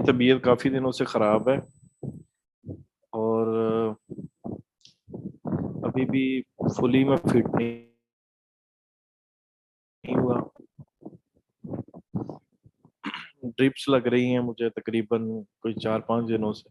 तबीयत काफ़ी दिनों से ख़राब है और अभी भी फुली में फिट नहीं हुआ। ड्रिप्स लग रही हैं मुझे तकरीबन कोई 4-5 दिनों से।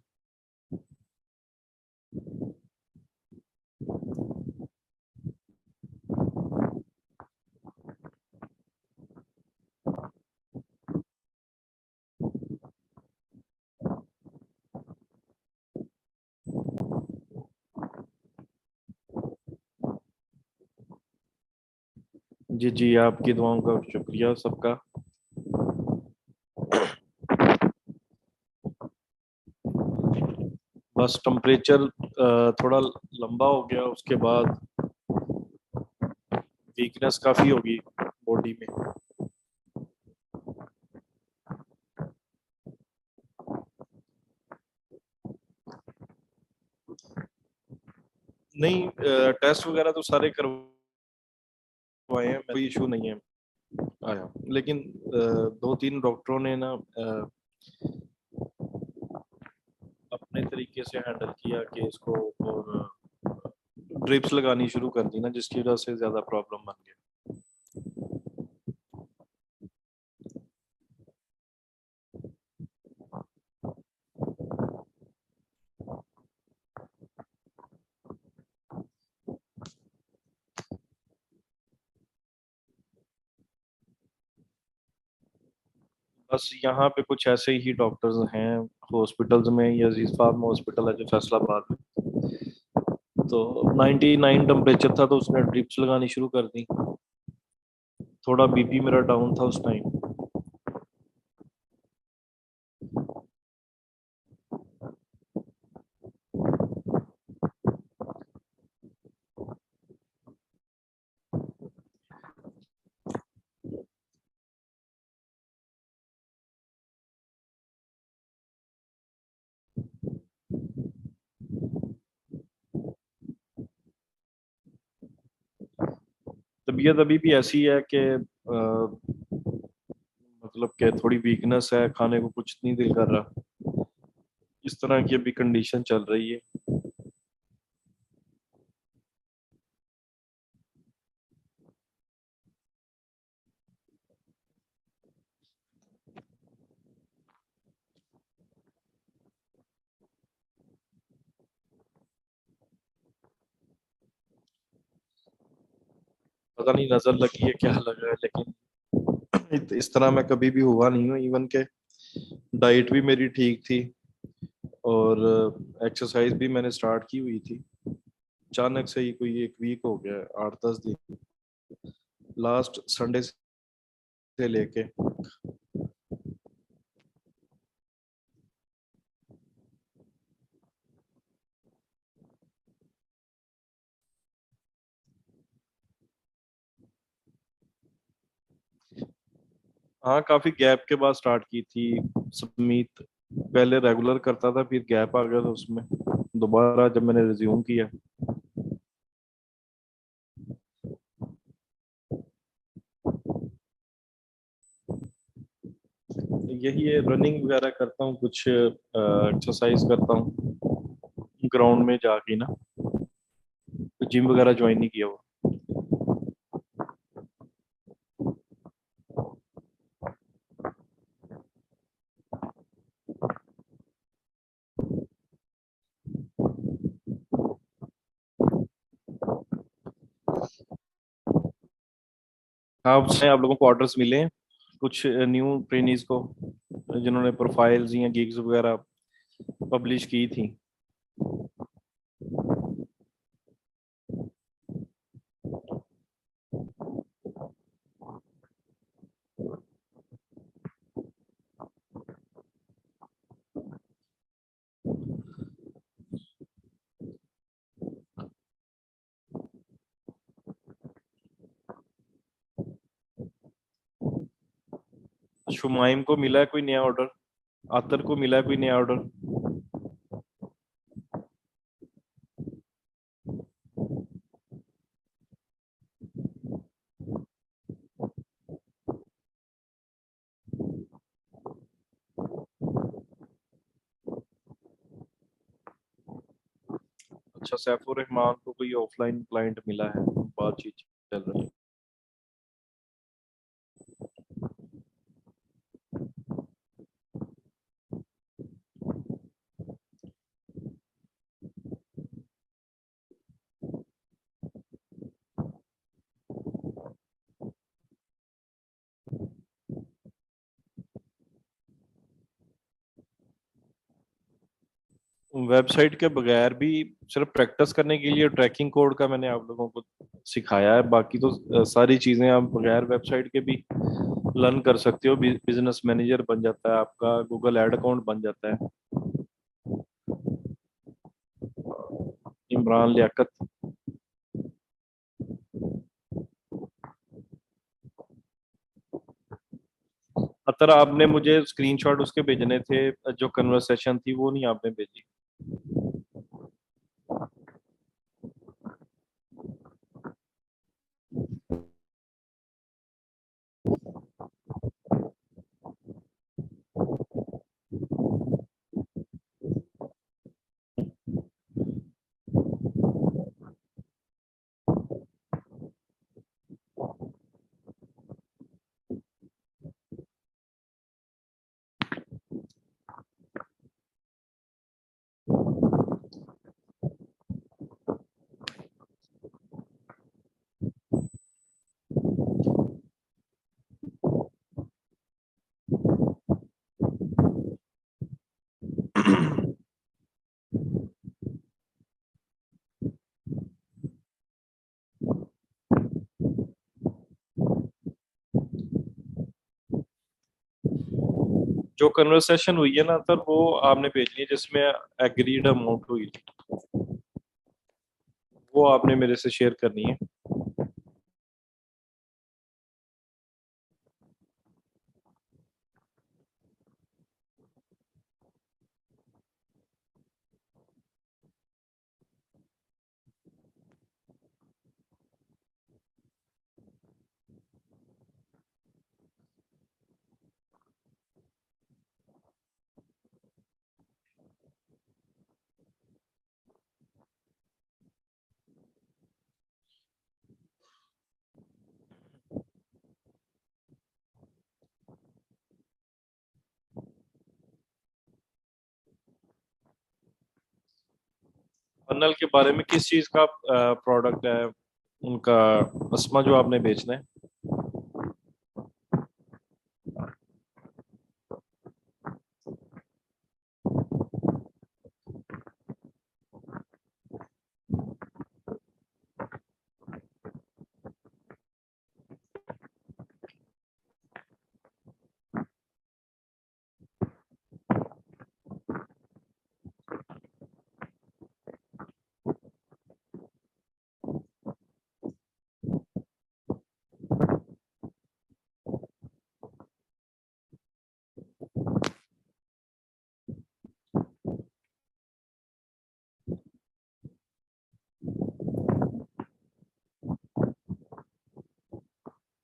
जी जी, आपकी दुआओं का शुक्रिया सबका। बस टेम्परेचर थोड़ा लंबा हो गया, उसके बाद वीकनेस काफ़ी होगी बॉडी में। नहीं, टेस्ट वगैरह तो सारे करवाए हैं, कोई इशू नहीं है आया। लेकिन 2-3 डॉक्टरों ने ना अपने तरीके से हैंडल किया केस को, और ड्रिप्स लगानी शुरू कर दी ना, जिसकी वजह से ज़्यादा प्रॉब्लम बन गया। बस यहाँ पे कुछ ऐसे ही डॉक्टर्स हैं हॉस्पिटल्स में। ये अजीज फार्म हॉस्पिटल है जो फैसलाबाद में, तो 99 टेम्परेचर था तो उसने ड्रिप्स लगानी शुरू कर दी। थोड़ा बीपी मेरा डाउन था उस टाइम। तबीयत अभी भी ऐसी है कि मतलब कि थोड़ी वीकनेस है, खाने को कुछ नहीं दिल कर रहा। इस तरह की अभी कंडीशन चल रही है। पता नहीं नजर लगी है क्या लगा है, लेकिन इस तरह मैं कभी भी हुआ नहीं हूँ। इवन के डाइट भी मेरी ठीक थी और एक्सरसाइज भी मैंने स्टार्ट की हुई थी। अचानक से ही कोई एक वीक हो गया, 8-10 दिन, लास्ट संडे से लेके। हाँ, काफी गैप के बाद स्टार्ट की थी समीत। पहले रेगुलर करता था, फिर गैप आ गया था उसमें। दोबारा जब मैंने रिज्यूम किया। यही है, रनिंग वगैरह करता हूँ, कुछ एक्सरसाइज करता हूँ ग्राउंड में जाके ना। जिम वगैरह ज्वाइन नहीं किया हुआ। आप लोगों को ऑर्डर्स मिले हैं कुछ न्यू ट्रेनीज को, जिन्होंने प्रोफाइल्स या गिग्स वगैरह पब्लिश की थी? शुमाइम को मिला है कोई नया ऑर्डर? आतर को मिला है कोई नया ऑर्डर? अच्छा, सैफुर रहमान को कोई ऑफलाइन क्लाइंट मिला है, बातचीत चल रही है। वेबसाइट के बगैर भी सिर्फ प्रैक्टिस करने के लिए ट्रैकिंग कोड का मैंने आप लोगों को सिखाया है, बाकी तो सारी चीजें आप बगैर वेबसाइट के भी लर्न कर सकते हो। बिजनेस मैनेजर बन जाता है आपका, गूगल एड अकाउंट बन जाता है। इमरान लियाकत। अतर आपने मुझे स्क्रीनशॉट उसके भेजने थे, जो कन्वर्सेशन थी वो नहीं आपने भेजी। जो कन्वर्सेशन हुई है ना सर, वो आपने भेजनी है जिसमें एग्रीड अमाउंट हुई, वो आपने मेरे से शेयर करनी है। फनल के बारे में किस चीज का प्रोडक्ट है उनका, अस्मा, जो आपने बेचना है?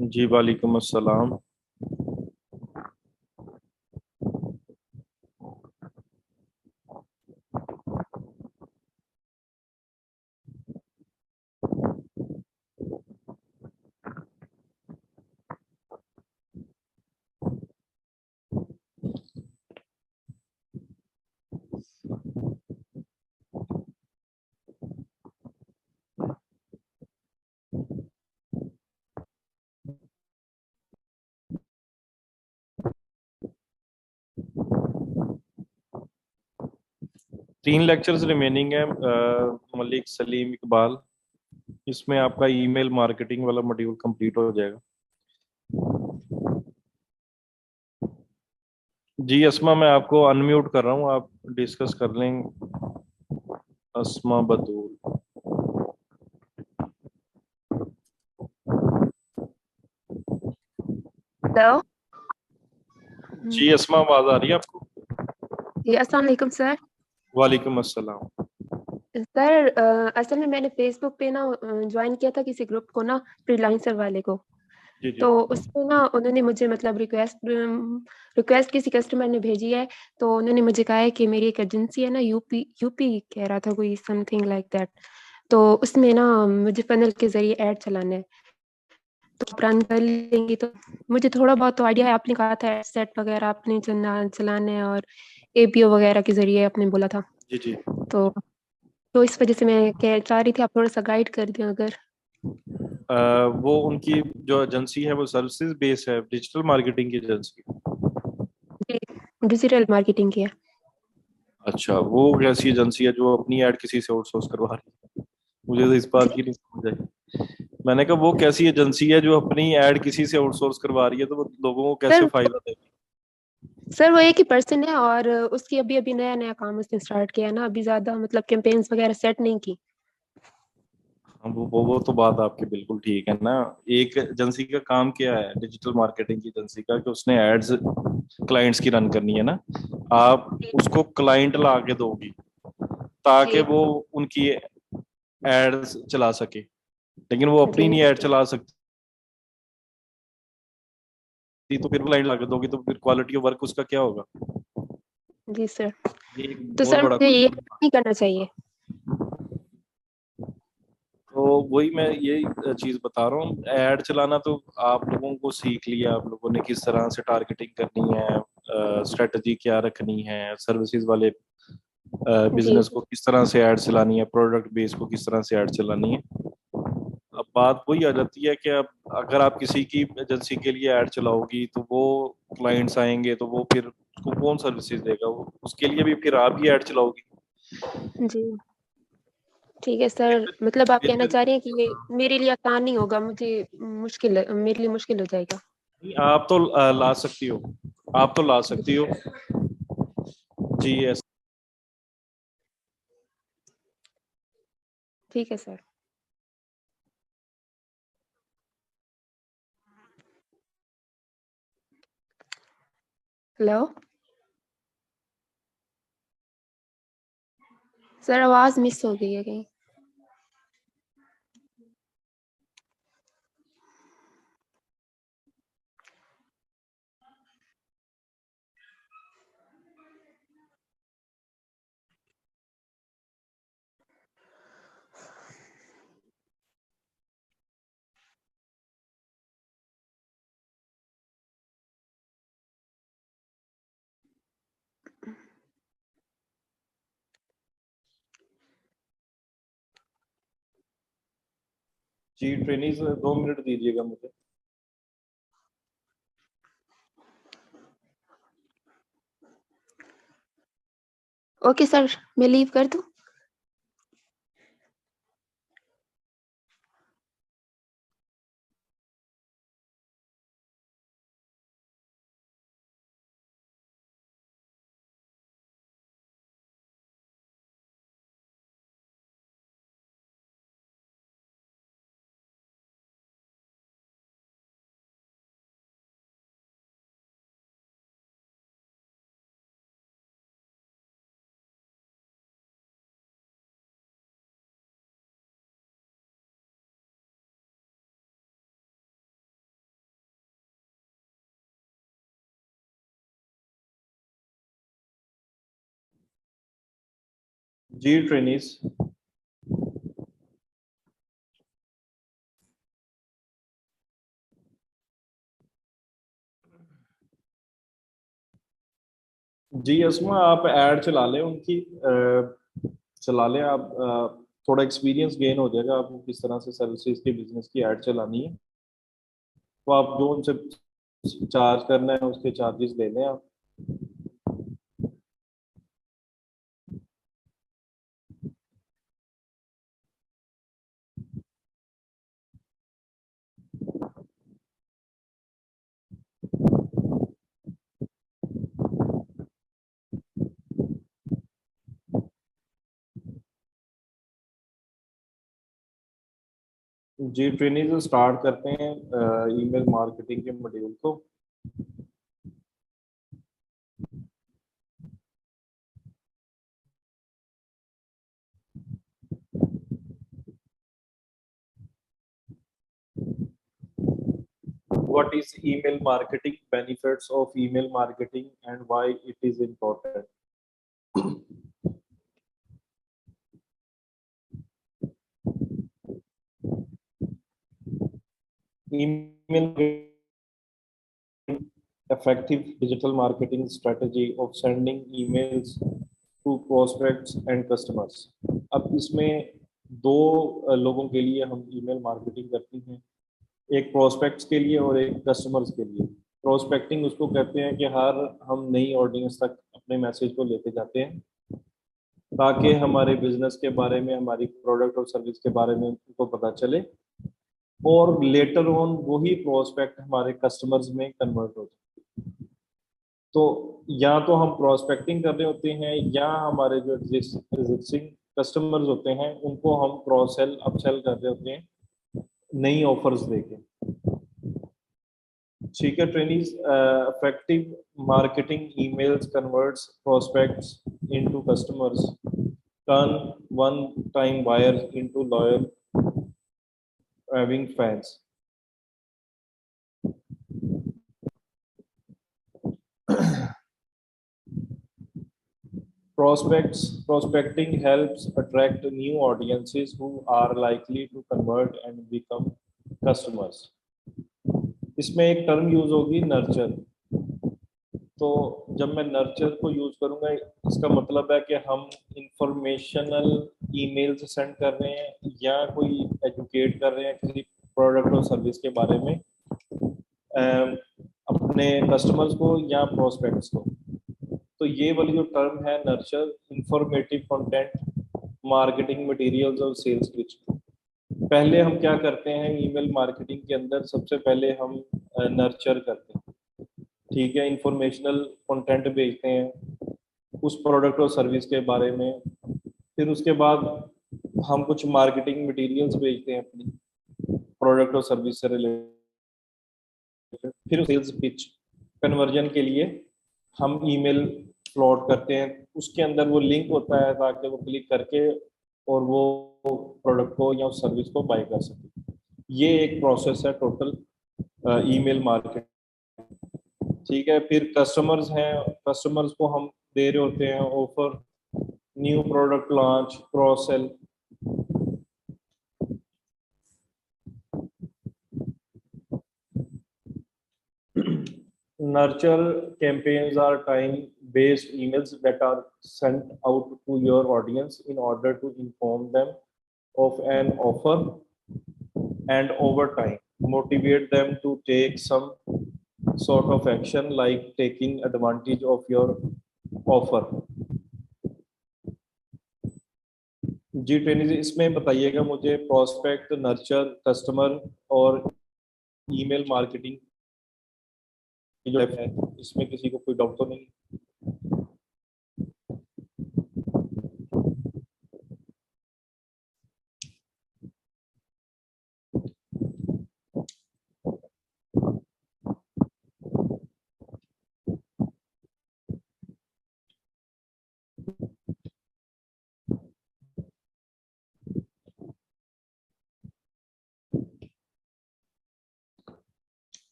जी वालेकुम अस्सलाम। तीन लेक्चर्स रिमेनिंग है, मलिक, सलीम, इकबाल। इसमें आपका ईमेल मार्केटिंग वाला मॉड्यूल कंप्लीट हो जाएगा। जी अस्मा, मैं आपको अनम्यूट कर रहा हूँ, आप डिस्कस कर लेंगे। अस्मा बतूल। हेलो जी अस्मा, आवाज आ रही है आपको? जी, अस्सलाम वालेकुम सर। वालेकुम अस्सलाम। सर असल में मैंने फेसबुक पे ना ज्वाइन किया था किसी ग्रुप को ना, फ्रीलांसर वाले को। जी जी। तो उसमें ना उन्होंने मुझे मतलब रिक्वेस्ट किसी कस्टमर ने भेजी है, तो उन्होंने मुझे कहा है कि मेरी एक एजेंसी है ना, यूपी यूपी कह रहा था कोई, समथिंग लाइक दैट। तो उसमें ना मुझे फनल के ज़रिए ऐड चलाना है, तो आप रन कर लेंगी तो। मुझे थोड़ा बहुत तो आइडिया है, आपने कहा था एड सेट वगैरह आपने चलाने हैं और एपीओ वगैरह के ज़रिए आपने बोला था। जी जी। तो इस वज़ह से मैं कह चाह रही थी आप थोड़ा-सा गाइड कर दें अगर। वो उनकी जो एजेंसी है वो सर्विसेज बेस है, डिजिटल मार्केटिंग की एजेंसी। जी, डिजिटल मार्केटिंग की है। अच्छा, वो कैसी एजेंसी है जो अपनी ऐड किसी से आउटसोर्स करवा रही है? मुझे तो इस बात जी? की नहीं समझ आई। मैंने कहा वो कैसी एजेंसी है जो अपनी ऐड किसी से आउटसोर्स करवा रही है, तो वो लोगों को कैसे सर फायदा देगी? सर वो एक ही पर्सन है और उसकी अभी-अभी नया-नया काम उसने स्टार्ट किया है ना, अभी ज़्यादा मतलब कैंपेन्स वगैरह सेट नहीं की। हाँ, वो तो बात आपकी बिल्कुल ठीक है ना। एक एजेंसी का काम क्या है, डिजिटल मार्केटिंग की एजेंसी का, कि उसने एड्स क्लाइंट्स की रन करनी है ना। आप जी, उसको क्लाइंट ला के दोगी ताकि जी, वो उनकी एड्स चला सके, लेकिन वो अपनी जी, नहीं ऐड चला सकती, तो फिर क्लाइंट ला के दोगी तो फिर क्वालिटी ऑफ वर्क उसका क्या होगा? जी सर। ये एक तो बहुत सर बड़ा मुझे ये क्वेश्चन था। नहीं करना चाहिए। तो वही मैं ये चीज बता रहा हूँ, ऐड चलाना तो आप लोगों को सीख लिया, आप लोगों ने किस तरह से टारगेटिंग करनी है, स्ट्रेटजी क्या रखनी है, सर्विसेज वाले जी, बिजनेस को किस तरह से ऐड चलानी है, प्रोडक्ट बेस को किस तरह से ऐड चलानी है। अब बात वही आ जाती है कि अब अगर आप किसी की एजेंसी के लिए ऐड चलाओगी तो वो क्लाइंट्स आएंगे, तो वो फिर उसको कौन सर्विसेज देगा? वो उसके लिए भी फिर आप ही ऐड चलाओगी। जी। ठीक है सर, बेहतर मतलब आप कहना बेहतर चाह रही हैं कि ये मेरे लिए आसान नहीं होगा, मुझे मेरे लिए मुश्किल हो जाएगा। नहीं, आप तो ला सकती हो, आप तो ला सकती जी, हो। जी यस। ठीक है सर। हेलो? सर आवाज़ मिस हो गई है कहीं। जी ट्रेनिंग 2 मिनट दीजिएगा मुझे। ओके सर, मैं लीव कर दूँ? जी ट्रेनिस। जी असमा, आप ऐड चला लें उनकी, चला लें आप। थोड़ा एक्सपीरियंस गेन हो जाएगा आपको किस तरह से सर्विसेज के बिजनेस की ऐड चलानी है। तो आप जो उनसे चार्ज करना है उसके चार्जेस ले लें आप। जी ट्रेनिंग स्टार्ट करते हैं ईमेल मार्केटिंग के मॉड्यूल को। what is email marketing, benefits of email marketing, and why it is important. Email effective digital marketing strategy of sending emails to prospects and customers. अब इसमें दो लोगों के लिए हम ईमेल मार्केटिंग करते हैं, एक प्रोस्पेक्ट्स के लिए और एक कस्टमर्स के लिए। प्रोस्पेक्टिंग उसको कहते हैं कि हर हम नई ऑडियंस तक अपने मैसेज को लेके जाते हैं ताकि हमारे बिजनेस के बारे में, हमारी प्रोडक्ट और सर्विस के बारे में उनको पता चले और लेटर ऑन वही प्रोस्पेक्ट हमारे कस्टमर्स में कन्वर्ट हो जाए। तो या तो हम प्रोस्पेक्टिंग कर रहे होते हैं या हमारे जो एग्जिस्टिंग कस्टमर्स होते हैं उनको हम क्रॉस सेल अपसेल कर रहे होते हैं नई ऑफर्स देके। ठीक है trainees, effective marketing emails converts prospects into customers, turn one time buyers into loyal raving fans. Prospecting helps attract new audiences who are likely to convert and become customers. इसमें एक टर्म यूज होगी nurture. तो जब मैं nurture को use करूंगा इसका मतलब है कि हम इंफॉर्मेशनल ईमेल्स सेंड कर रहे हैं या कोई एजुकेट कर रहे हैं किसी प्रोडक्ट और सर्विस के बारे में अपने कस्टमर्स को या प्रोस्पेक्ट्स को। तो ये वाली जो टर्म है nurture, informative content, marketing materials और सेल्स पिच। पहले हम क्या करते हैं ईमेल मार्केटिंग के अंदर, सबसे पहले हम नर्चर करते हैं। ठीक है, इंफॉर्मेशनल कंटेंट भेजते हैं उस प्रोडक्ट और सर्विस के बारे में। फिर उसके बाद हम कुछ मार्केटिंग मटेरियल्स भेजते हैं अपनी प्रोडक्ट और सर्विस से रिलेटेड। फिर सेल्स पिच कन्वर्जन के लिए हम ईमेल फ्लॉट करते हैं, उसके अंदर वो लिंक होता है ताकि वो क्लिक करके और वो प्रोडक्ट को या उस सर्विस को बाय कर सके। ये एक प्रोसेस है टोटल ईमेल मार्केटिंग। ठीक है, फिर कस्टमर्स हैं, कस्टमर्स को हम दे रहे होते हैं offer, new product launch, cross sell. Nurture campaigns are time-based emails that are sent out to your audience in order to inform them of an offer and over time motivate them to take some sort of action like taking advantage of your offer. जी training इसमें बताइएगा मुझे prospect, nurture, customer और email marketing जो है इसमें किसी को कोई डाउट तो नहीं?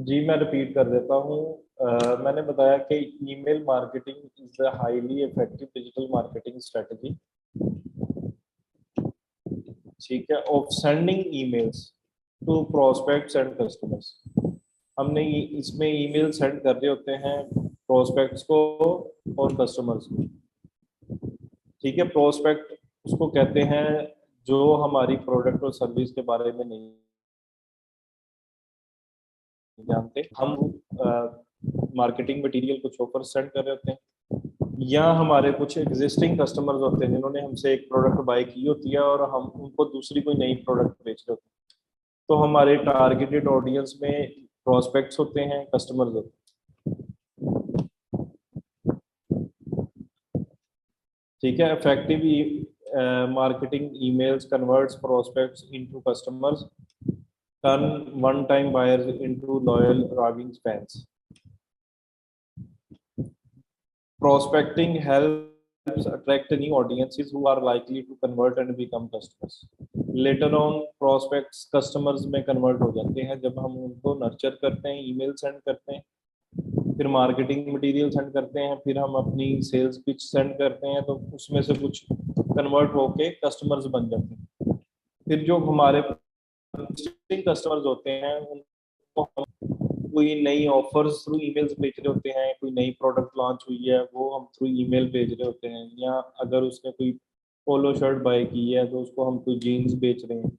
जी मैं रिपीट कर देता हूँ। मैंने बताया कि email marketing is the highly effective digital marketing strategy, ठीक है, of sending emails to prospects and customers. हमने इसमें ईमेल सेंड कर रहे होते हैं प्रोस्पेक्ट्स को और कस्टमर्स को। ठीक है, प्रोस्पेक्ट उसको कहते हैं जो हमारी प्रोडक्ट और सर्विस के बारे में नहीं जानते। हम मार्केटिंग मटेरियल कुछ ऑफर सेंड कर रहे होते हैं या हमारे कुछ एग्जिस्टिंग कस्टमर्स होते हैं जिन्होंने हमसे एक प्रोडक्ट बाय की होती है और हम उनको दूसरी कोई नई प्रोडक्ट बेच रहे होते हैं। तो हमारे टारगेटेड ऑडियंस में प्रोस्पेक्ट्स होते हैं, कस्टमर्स होते हैं। ठीक है, effective marketing emails converts prospects into customers, turn one-time buyers into loyal raving fans. Prospecting helps attract new audiences who are likely to convert and become customers. Later on prospects customers में convert हो जाते हैं जब हम उनको nurture करते हैं, email send करते हैं, फिर मार्केटिंग मटेरियल सेंड करते हैं, फिर हम अपनी सेल्स पिच सेंड करते हैं, तो उसमें से कुछ कन्वर्ट होके कस्टमर्स बन जाते हैं। फिर जो हमारे कस्टमर्स होते हैं उनको हम कोई नई ऑफर्स थ्रू ईमेल्स भेज रहे होते हैं, कोई नई प्रोडक्ट लॉन्च हुई है वो हम थ्रू ईमेल भेज रहे होते हैं, या अगर उसने कोई पोलो शर्ट बाय की है तो उसको हम कोई जीन्स बेच रहे हैं,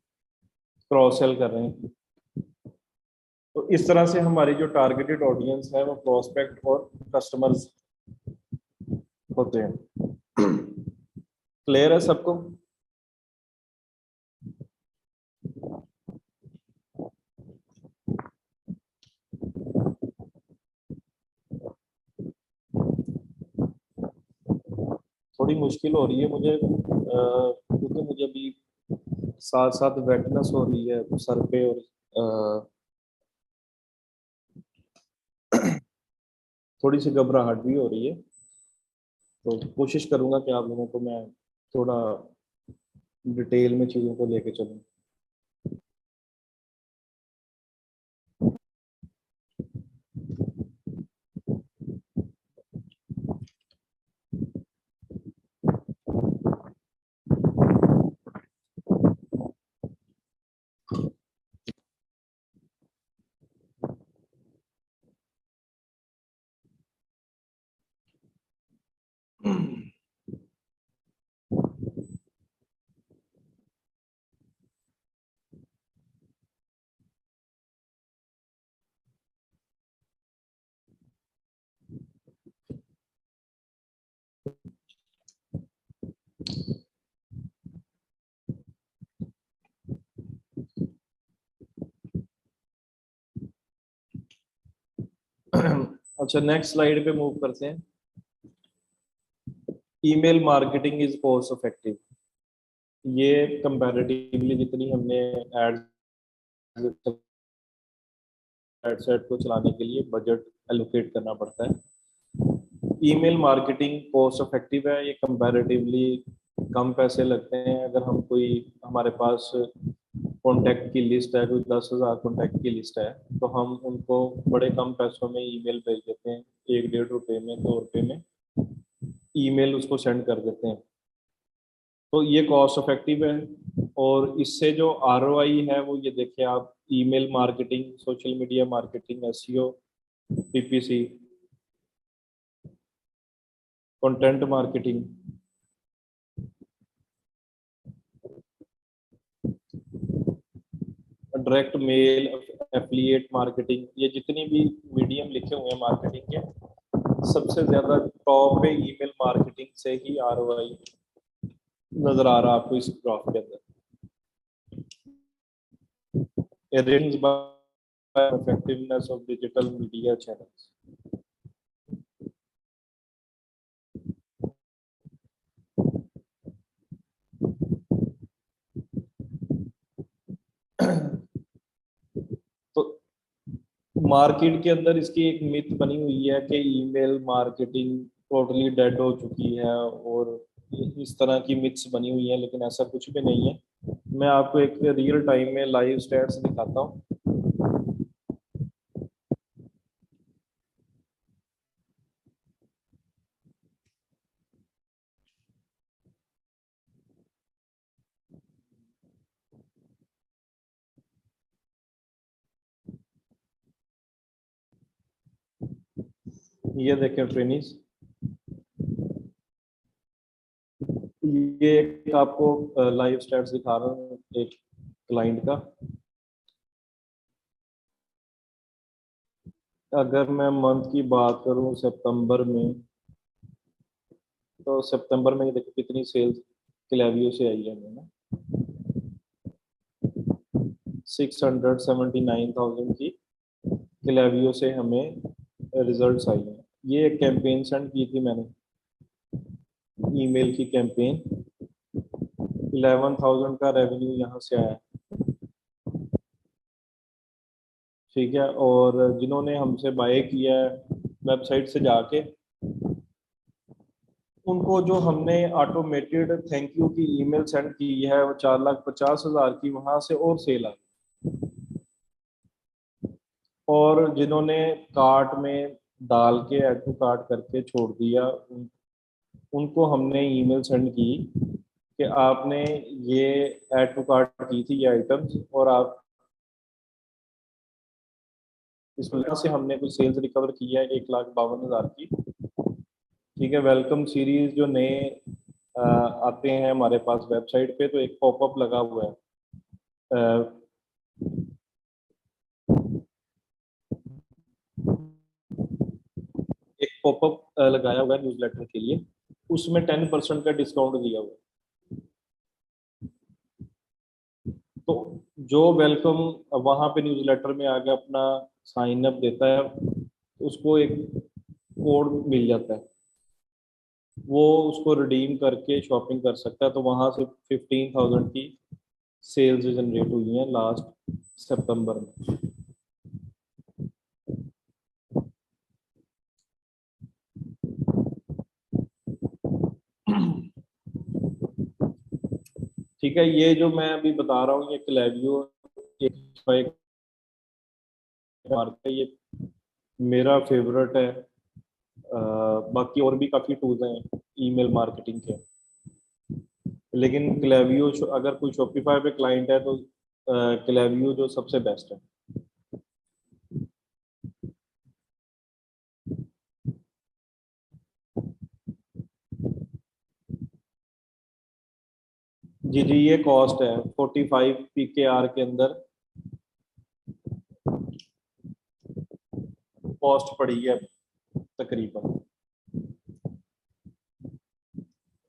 क्रॉस सेल कर रहे हैं। तो इस तरह से हमारी जो टारगेटेड ऑडियंस है वो प्रोस्पेक्ट और कस्टमर्स होते हैं। क्लियर है सबको? थोड़ी मुश्किल हो रही है मुझे क्योंकि मुझे अभी साथ साथ वेटनेस हो रही है सर पे, और थोड़ी सी घबराहट भी हो रही है। तो कोशिश करूंगा कि आप लोगों को मैं थोड़ा डिटेल में चीज़ों को लेके चलूँ। अच्छा, नेक्स्ट स्लाइड पे मूव करते हैं। Email marketing is cost effective. ये कंपैरेटिवली जितनी हमने एड्स एडसेट को चलाने के लिए बजट एलोकेट करना पड़ता है, ईमेल मार्केटिंग कॉस्ट इफेक्टिव है। ये कंपैरेटिवली कम पैसे लगते हैं। अगर हम कोई हमारे पास कॉन्टैक्ट की लिस्ट है, कोई 10,000 कॉन्टैक्ट की लिस्ट है, तो हम उनको बड़े कम पैसों में ईमेल भेज देते हैं, 1-1.5 रुपए में, 2 रुपए में ईमेल उसको सेंड कर देते हैं। तो ये कॉस्ट इफेक्टिव है। और इससे जो आरओआई है वो ये देखिए आप, email marketing, social media marketing, SEO, PPC, content marketing, direct mail, affiliate marketing, ये जितनी भी मीडियम लिखे हुए हैं मार्केटिंग के, सबसे ज्यादा टॉप पे ईमेल मार्केटिंग से ही आरओआई नजर आ रहा है आपको इस ग्राफ के अंदर। Ratings by effectiveness of digital media channels. तो मार्केट के अंदर इसकी एक मिथ बनी हुई है कि ईमेल मार्केटिंग टोटली डेड हो चुकी है, और इस तरह की मिथ्स बनी हुई है, लेकिन ऐसा कुछ भी नहीं है। मैं आपको एक रियल टाइम में लाइव स्टैट्स दिखाता हूँ। ये देखें ट्रेनिंग्स, ये एक आपको लाइव स्टैट्स दिखा रहा हूँ एक क्लाइंट का। अगर मैं मंथ की बात करूँ सितंबर में, तो सितंबर में ये देखो कितनी सेल्स क्लेवियो से आई है हमें ना, 679,000 की क्लेवियो से हमें रिजल्ट्स आई हैं। ये एक कैंपेन सेंड की थी मैंने, ईमेल की कैंपेन, 11,000 का रेवेन्यू यहाँ से आया। ठीक है, और जिन्होंने हमसे बाय किया है वेबसाइट से जाके, उनको जो हमने ऑटोमेटेड थैंक यू की ईमेल सेंड की है वो 4,50,000 की, वहां से और सेल आ गई। और जिन्होंने कार्ट में डाल के ऐड टू कार्ट करके छोड़ दिया, उनको हमने ईमेल सेंड की कि आपने ये ऐड टू कार्ट की थी ये आइटम्स, और आप इस वजह से हमने कुछ सेल्स रिकवर की है 1,52,000 की। ठीक है, वेलकम सीरीज जो नए आते हैं हमारे पास वेबसाइट पे, तो एक पॉपअप लगा हुआ है, अ, एक पॉपअप लगाया हुआ है न्यूज़लेटर के लिए, उसमें 10% का डिस्काउंट दिया हुआ है। तो जो वेलकम वहां पे न्यूज़लेटर में आके अपना साइन अप देता है, उसको एक कोड मिल जाता है, वो उसको रिडीम करके शॉपिंग कर सकता है। तो वहां से 15,000 की सेल्स जनरेट हुई हैं लास्ट सितंबर में। ठीक है, ये जो मैं अभी बता रहा हूँ ये क्लेवियो एक मार्क है, ये मेरा फेवरेट है। बाकी और भी काफ़ी टूल्स हैं ईमेल मार्केटिंग के, लेकिन क्लेवियो अगर कोई शॉपिफाई पे क्लाइंट है तो क्लेवियो जो सबसे बेस्ट है। जी जी, ये कॉस्ट है 45 PKR के अंदर कॉस्ट पड़ी है तकरीबन।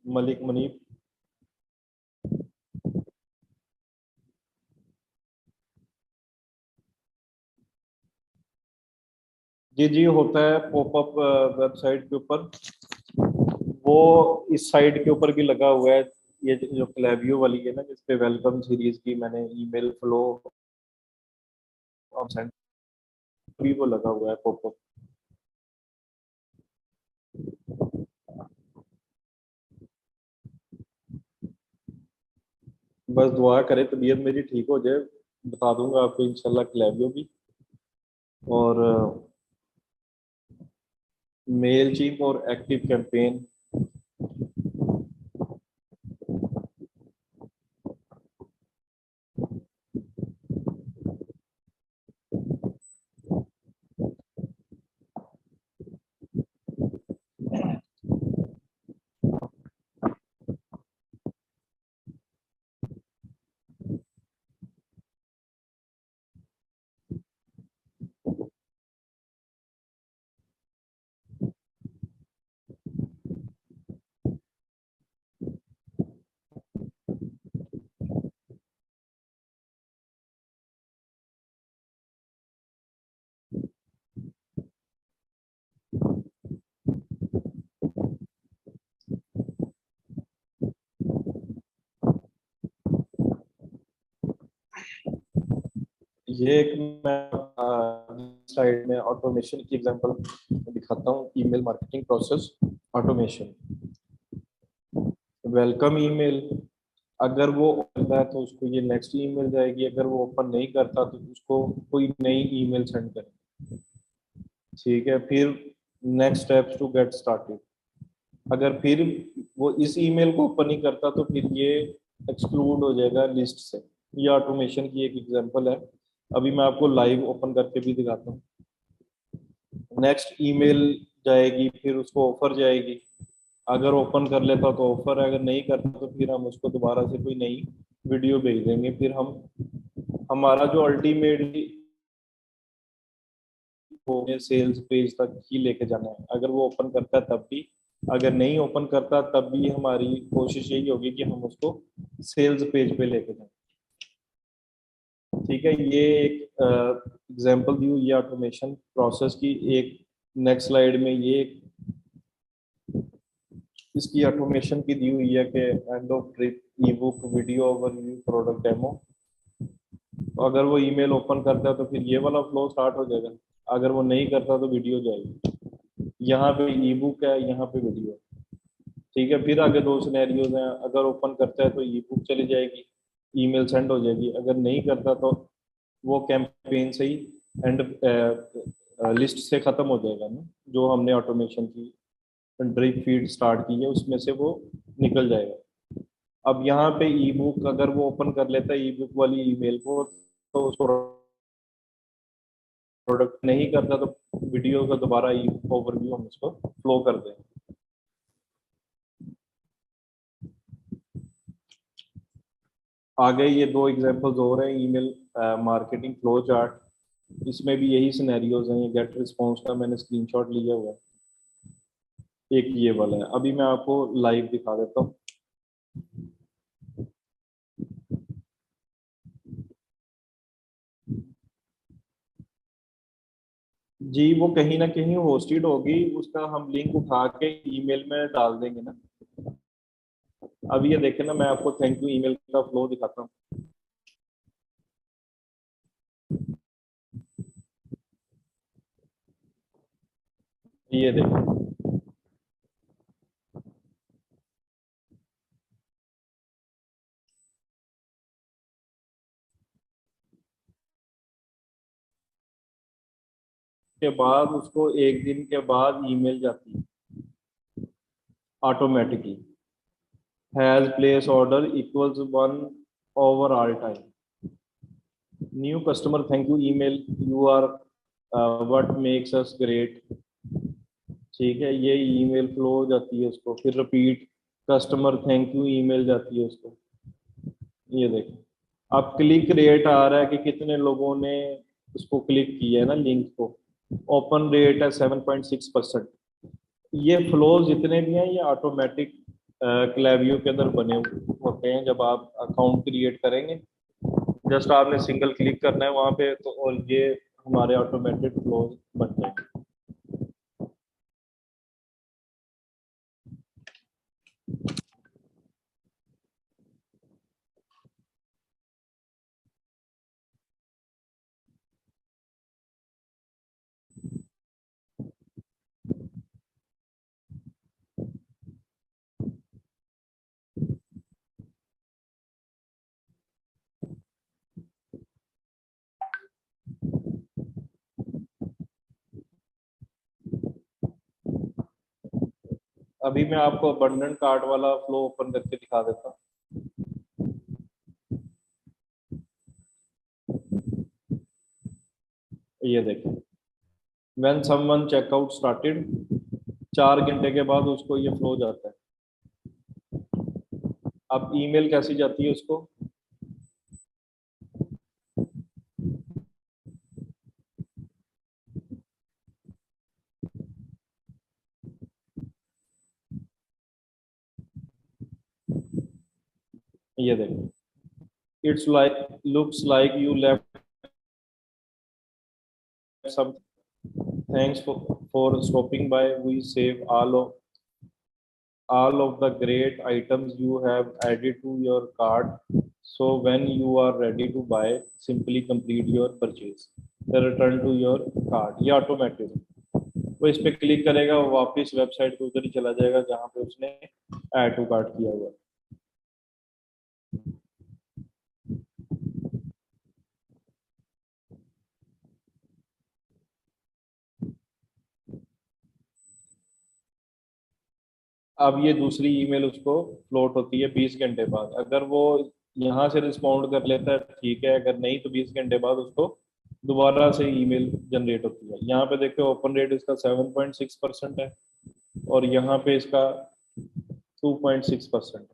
मलिक मनीप। जी जी, होता है पॉपअप वेबसाइट के ऊपर, वो इस साइड के ऊपर भी लगा हुआ है। ये जो क्लेवियो वाली है ना, जिसपे वेलकम सीरीज की मैंने ईमेल फ्लो और सेंड भी वो लगा हुआ है पॉपअप। बस दुआ करें तबीयत मेरी ठीक हो जाए, बता दूंगा आपको इंशाल्लाह क्लेवियो भी। और मेल चीप और एक्टिव कैंपेन। ये एक मैं स्लाइड में ऑटोमेशन की एग्जांपल दिखाता हूँ। Email marketing process automation. Welcome email, अगर वो करता है तो उसको ये नेक्स्ट ईमेल जाएगी, अगर वो ओपन नहीं करता तो उसको कोई नई ईमेल सेंड करें। ठीक है, फिर next steps to get started, अगर फिर वो इस ईमेल को ओपन नहीं करता तो फिर ये एक्सक्लूड हो जाएगा लिस्ट से। ये ऑटोमेशन की एक एग्जांपल है, अभी मैं आपको लाइव ओपन करके भी दिखाता हूँ। नेक्स्ट ईमेल जाएगी, फिर उसको ऑफर जाएगी, अगर ओपन कर लेता तो ऑफर है, अगर नहीं करता तो फिर हम उसको दोबारा से कोई नई वीडियो भेज देंगे। फिर हम हमारा जो अल्टीमेटली वो सेल्स पेज तक ही लेके जाना है। अगर वो ओपन करता है तब भी, अगर नहीं ओपन करता तब भी हमारी कोशिश यही होगी कि हम उसको सेल्स पेज पे लेके जाएं। ठीक है, ये एक एग्जांपल दी हुई है ऑटोमेशन प्रोसेस की। एक नेक्स्ट स्लाइड में ये इसकी ऑटोमेशन की दी हुई है कि end of trip E book video overview product demo. तो अगर वो ईमेल ओपन करता है तो फिर ये वाला फ्लो स्टार्ट हो जाएगा, अगर वो नहीं करता तो वीडियो जाएगी। यहाँ पे ई बुक है, यहाँ पे वीडियो है। ठीक है, फिर आगे दो सिनेरियोज हैं, अगर ओपन करता है तो ई बुक चली जाएगी, ईमेल सेंड हो जाएगी, अगर नहीं करता तो वो कैंपेन से ही एंड लिस्ट से खत्म हो जाएगा ना, जो हमने ऑटोमेशन की ड्रिप फीड स्टार्ट की है उसमें से वो निकल जाएगा। अब यहाँ पे ई बुक अगर वो ओपन कर लेता है ई बुक वाली ईमेल को, तो उसको प्रोडक्ट नहीं करता तो वीडियो का दोबारा ई ओवरव्यू हम उसको फ्लो कर दें। आगे ये दो एग्जांपल्स और हैं, ईमेल मार्केटिंग फ्लो चार्ट, इसमें भी यही सिनेरियोज हैं। ये गेट रिस्पॉन्स का मैंने स्क्रीनशॉट लिया हुआ है, एक ये वाला है, अभी मैं आपको लाइव दिखा देता हूँ। जी वो कहीं ना कहीं होस्टेड होगी, उसका हम लिंक उठा के ईमेल में डाल देंगे ना। अब ये देखें ना, मैं आपको थैंक यू ईमेल का फ्लो दिखाता हूँ। ये देखें, के बाद उसको एक दिन के बाद ईमेल जाती है automatically, has place order equals 1 over all time, new customer thank you email, you are what makes us great. ठीक है, ये ईमेल फ्लो हो जाती है उसको, फिर repeat customer thank you email जाती है उसको। ये देखें, अब क्लिक रेट आ रहा है कि कितने लोगों ने उसको क्लिक किया है ना लिंक को, ओपन रेट है 7.6%। ये फ्लोज जितने भी हैं ये ऑटोमेटिक क्लेवियो के अंदर बने होते हैं। जब आप अकाउंट क्रिएट करेंगे, जस्ट आपने सिंगल क्लिक करना है वहां पे, तो और ये हमारे ऑटोमेटेड फ्लोज बन जाएंगे। अभी मैं आपको अबंडंट कार्ट वाला फ्लो ओपन करके दिखा देता हूँ। ये देखें, व्हेन समवन चेकआउट स्टार्टेड, 4 घंटे के बाद उसको ये फ्लो जाता है। अब ईमेल कैसी जाती है उसको, ये देखें, it's like looks like you left some, thanks for stopping by, we save all of the great items you have added to your cart, so when you are ready to buy, simply complete your purchase, then return to your cart। ये automatic है, वो इस पे click करेगा, वो वापस website पे उधर ही चला जाएगा जहाँ पे उसने ऐड टू कार्ट किया हुआ है। अब ये दूसरी ईमेल उसको फ्लोट होती है 20 घंटे बाद, अगर वो यहाँ से रिस्पॉन्ड कर लेता है ठीक है, अगर नहीं तो 20 घंटे बाद उसको दोबारा से ईमेल जनरेट होती है। यहाँ पे देखो ओपन रेट इसका 7.6% है और यहाँ पे इसका 2.6%।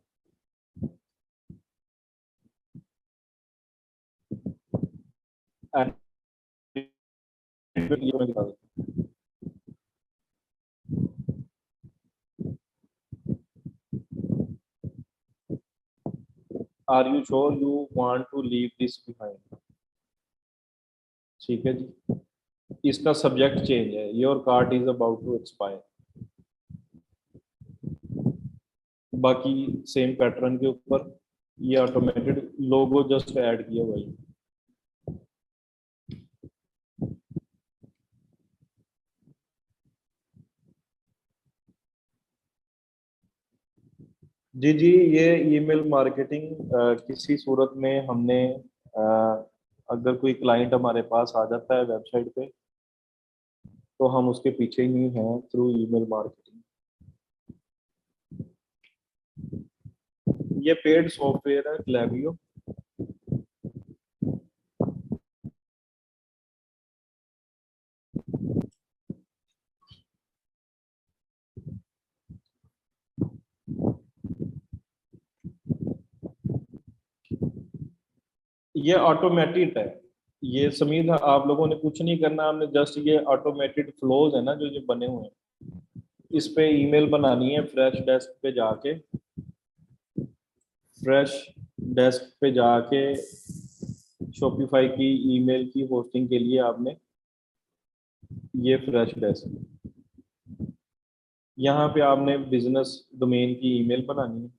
Are you sure you want to leave this behind. ठीक है जी, इसका सब्जेक्ट चेंज है, your card is about to expire. बाकी सेम पैटर्न के ऊपर ये ऑटोमेटेड लोगो जस्ट ऐड किया हुआ है। जी जी, ये ईमेल मार्केटिंग किसी सूरत में हमने अगर कोई क्लाइंट हमारे पास आ जाता है वेबसाइट पे, तो हम उसके पीछे ही हैं थ्रू ईमेल मार्केटिंग। ये पेड सॉफ्टवेयर है क्लेवियो। ये ऑटोमेटेड है। ये समीर, आप लोगों ने कुछ नहीं करना, हमने जस्ट ये ऑटोमेटेड फ्लोज है ना जो जो बने हुए हैं, इस पे ईमेल बनानी है। फ्रेश डेस्क पे जाके शॉपिफाई की ईमेल की होस्टिंग के लिए आपने ये फ्रेश डेस्क, यहाँ पे आपने बिजनेस डोमेन की ईमेल बनानी है।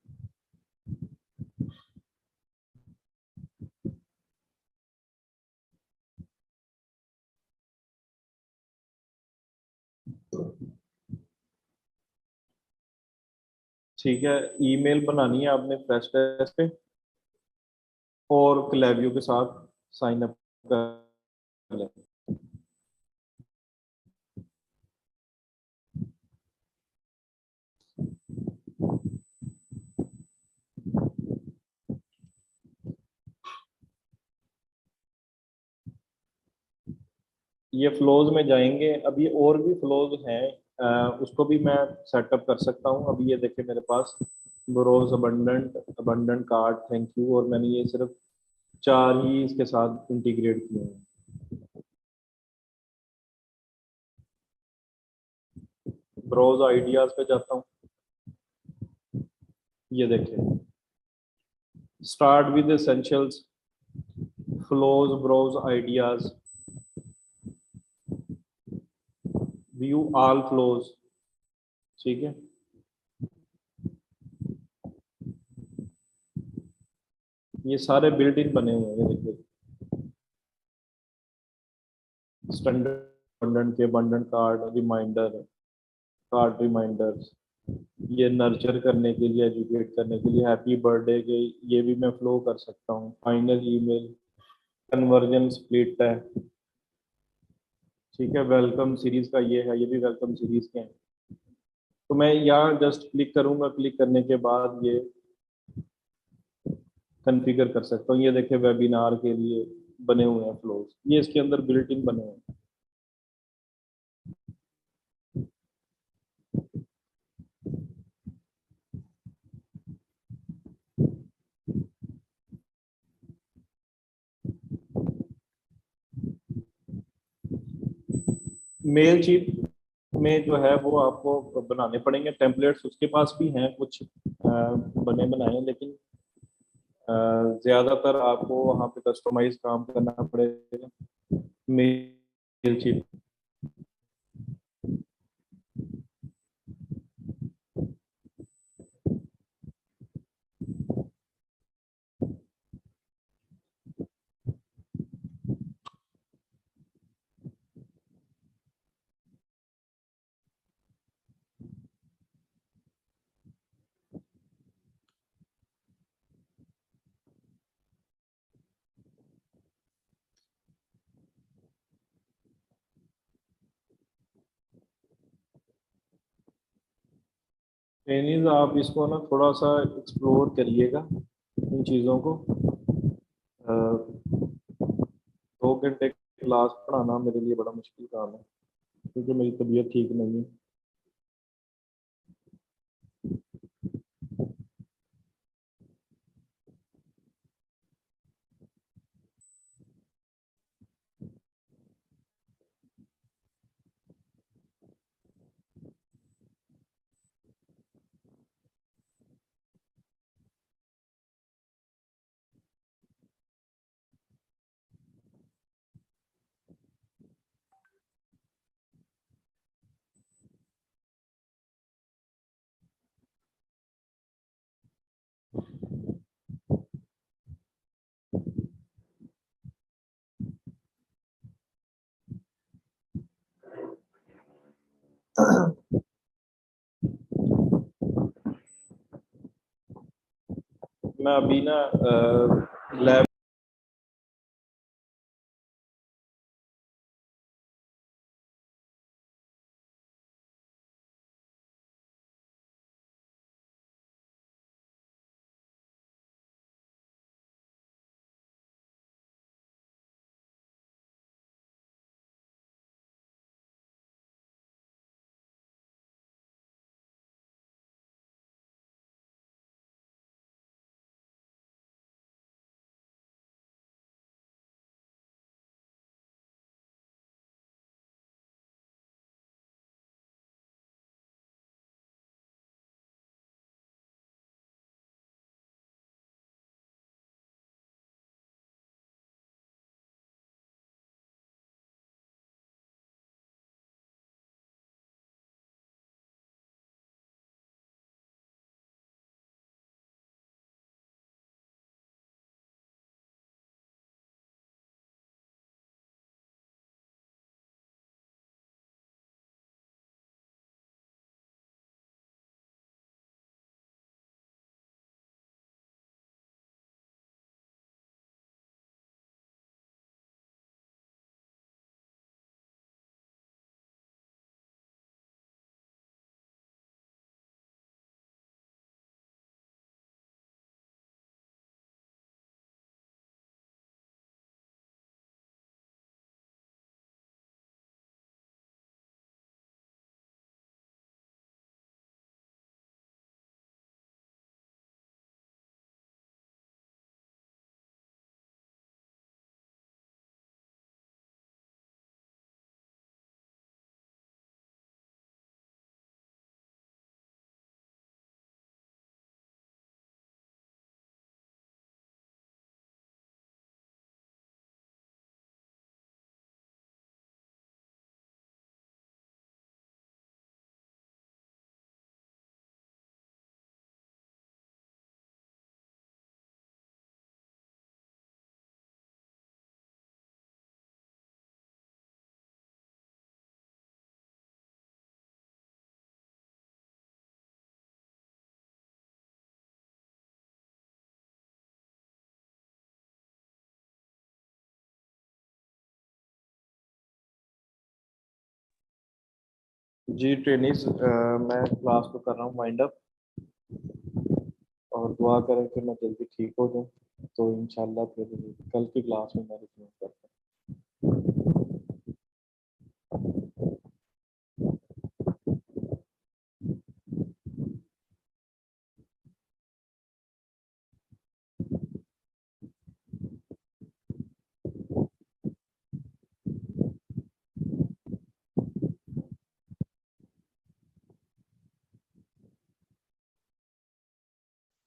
ठीक है, ईमेल बनानी है आपने फ्रेश डेस्क पे और क्लेवियो के साथ साइन अप कर लें। ये फ्लोज में जाएंगे, अभी और भी फ्लोज हैं, उसको भी मैं सेटअप कर सकता हूँ। अभी ये देखिए मेरे पास bros abundant, abundant card, thank you, और मैंने ये सिर्फ 4 ही इसके साथ इंटीग्रेट किए हैं। ब्रोज आइडियाज पे जाता हूँ, ये देखिए start with essentials, flows, browse ideas, view all flows. ठीक है, ये सारे बिल्ट इन बने हुए हैं, ये देखिए स्टैंडर्ड के बंडन कार्ड रिमाइंडर, कार्ड रिमाइंडर्स, ये नर्चर करने के लिए, एजुकेट करने के लिए, हैप्पी बर्थडे के ये भी मैं फ्लो कर सकता हूँ। फाइनल ईमेल, कन्वर्जन स्प्लिट है। ठीक है, वेलकम सीरीज का ये है, ये भी वेलकम सीरीज के हैं। तो मैं यहाँ जस्ट क्लिक करूंगा, क्लिक करने के बाद ये कॉन्फ़िगर कर सकता हूँ। ये देखिए वेबिनार के लिए बने हुए हैं फ्लोज, ये इसके अंदर बिल्ट इन बने हुए हैं। मेल शीट में जो है वो आपको बनाने पड़ेंगे टेम्पलेट्स, उसके पास भी हैं कुछ बने बनाए, लेकिन ज्यादातर आपको वहाँ पे कस्टमाइज काम करना पड़ेगा मेल शीट। ट्रेनिंग आप इसको ना थोड़ा सा एक्सप्लोर करिएगा इन चीज़ों को। 2 घंटे क्लास पढ़ाना मेरे लिए बड़ा मुश्किल काम है, क्योंकि मेरी तबीयत ठीक नहीं है। मैं अभी ना लैब जी ट्रेनिंग मैं क्लास को कर रहा हूँ वाइंड अप और दुआ करें कि मैं जल्दी ठीक हो जाऊँ तो इंशाल्लाह फिर कल की क्लास में मैं रिज्यूम करता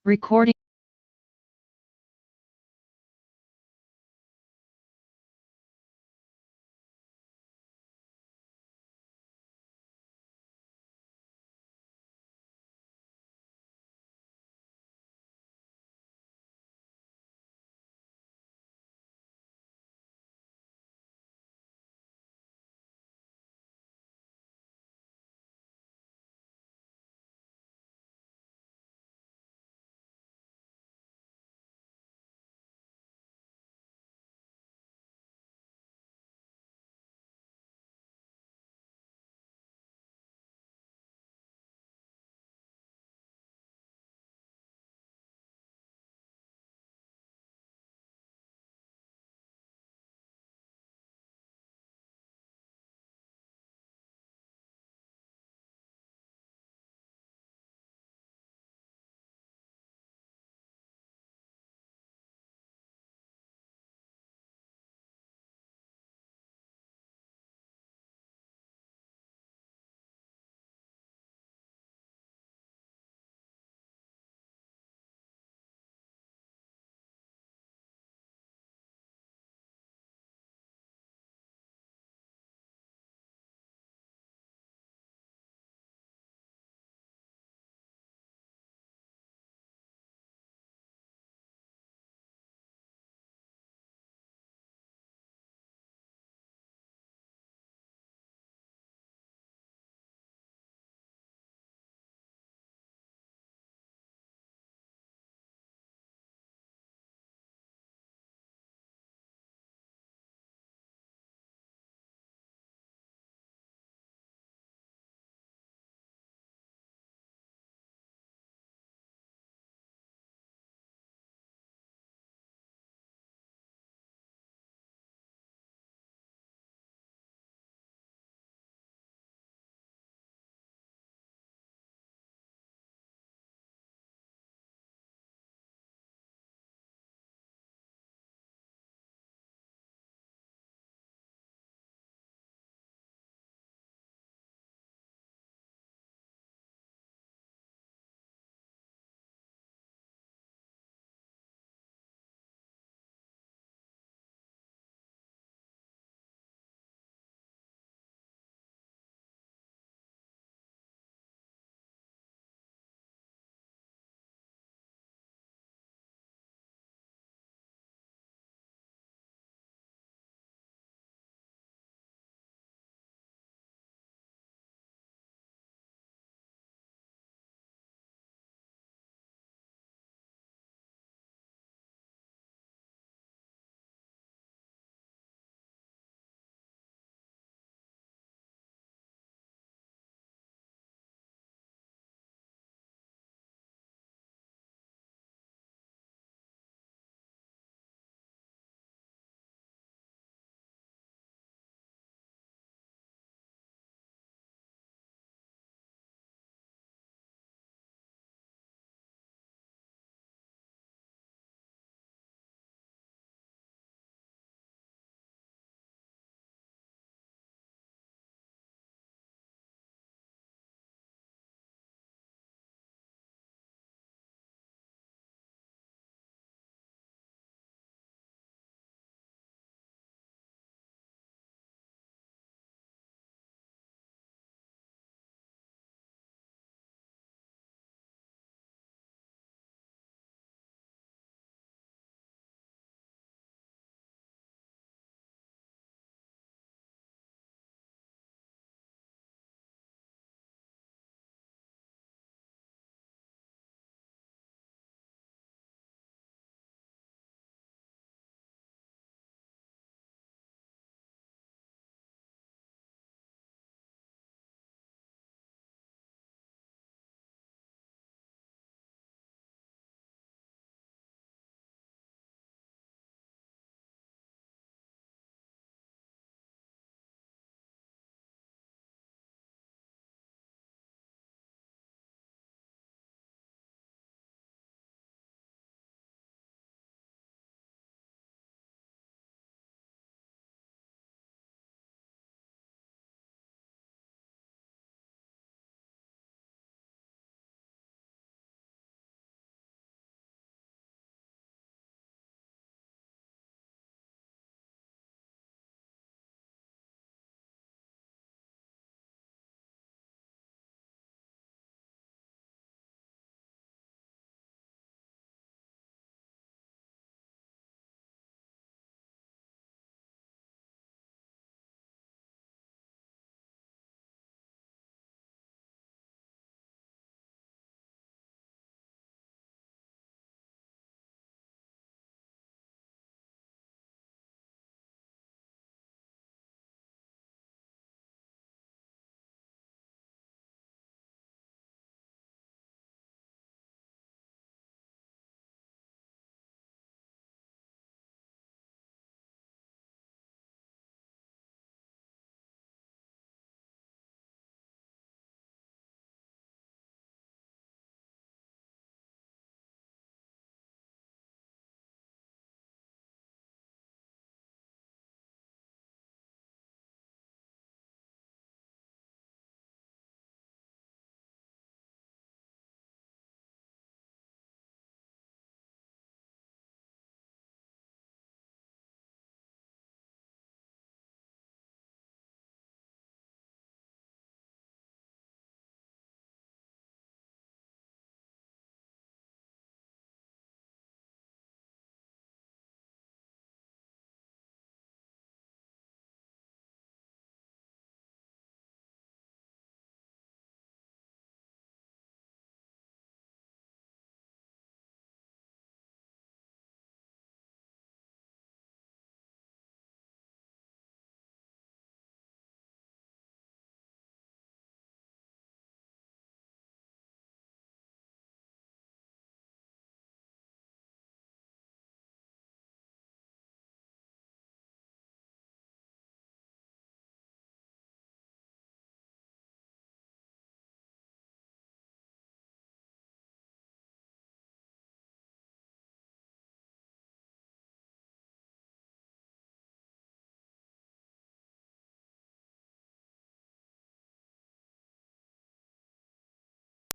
Recording